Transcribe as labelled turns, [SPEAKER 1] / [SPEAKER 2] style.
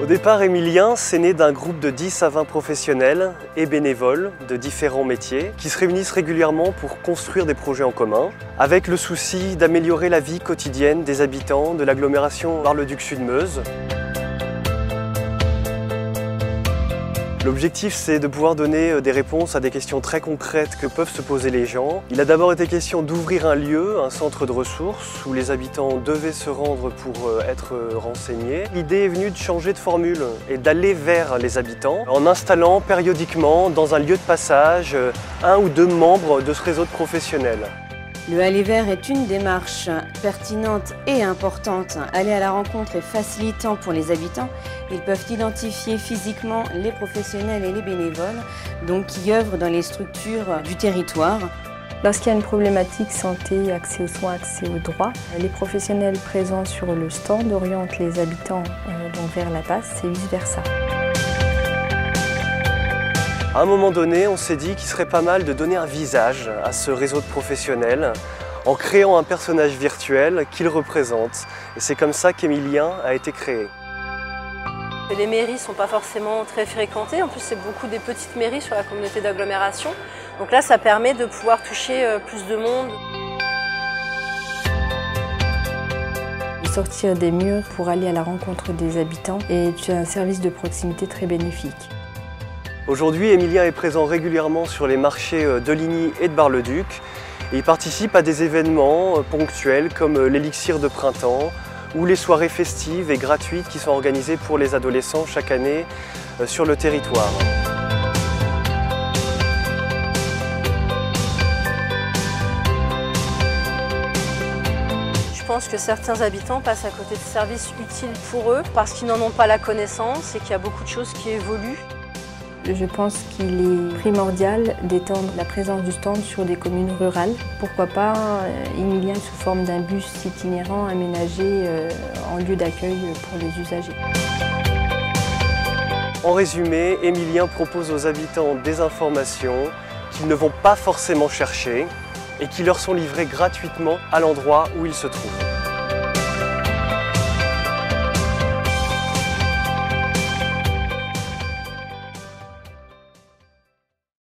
[SPEAKER 1] Au départ, Émilien, c'est né d'un groupe de 10 à 20 professionnels et bénévoles de différents métiers qui se réunissent régulièrement pour construire des projets en commun, avec le souci d'améliorer la vie quotidienne des habitants de l'agglomération Bar-le-Duc-Sud-Meuse. L'objectif, c'est de pouvoir donner des réponses à des questions très concrètes que peuvent se poser les gens. Il a d'abord été question d'ouvrir un lieu, un centre de ressources, où les habitants devaient se rendre pour être renseignés. L'idée est venue de changer de formule et d'aller vers les habitants en installant périodiquement dans un lieu de passage un ou deux membres de ce réseau de professionnels.
[SPEAKER 2] Le Aller vers est une démarche pertinente et importante. Aller à la rencontre est facilitant pour les habitants. Ils peuvent identifier physiquement les professionnels et les bénévoles, donc qui œuvrent dans les structures du territoire.
[SPEAKER 3] Lorsqu'il y a une problématique santé, accès aux soins, accès aux droits, les professionnels présents sur le stand orientent les habitants donc vers la tasse et vice-versa.
[SPEAKER 1] À un moment donné, on s'est dit qu'il serait pas mal de donner un visage à ce réseau de professionnels en créant un personnage virtuel qui le représente. Et c'est comme ça qu'Émilien a été créé.
[SPEAKER 4] Les mairies ne sont pas forcément très fréquentées, en plus c'est beaucoup des petites mairies sur la communauté d'agglomération. Donc là ça permet de pouvoir toucher plus de monde.
[SPEAKER 3] Sortir des murs pour aller à la rencontre des habitants est un service de proximité très bénéfique.
[SPEAKER 1] Aujourd'hui, Émilien est présent régulièrement sur les marchés de Ligny et de Bar-le-Duc. Il participe à des événements ponctuels comme l'élixir de printemps ou les soirées festives et gratuites qui sont organisées pour les adolescents chaque année sur le territoire.
[SPEAKER 4] Je pense que certains habitants passent à côté de services utiles pour eux parce qu'ils n'en ont pas la connaissance et qu'il y a beaucoup de choses qui évoluent.
[SPEAKER 3] Je pense qu'il est primordial d'étendre la présence du stand sur des communes rurales. Pourquoi pas Émilien sous forme d'un bus itinérant aménagé en lieu d'accueil pour les usagers.
[SPEAKER 1] En résumé, Émilien propose aux habitants des informations qu'ils ne vont pas forcément chercher et qui leur sont livrées gratuitement à l'endroit où ils se trouvent.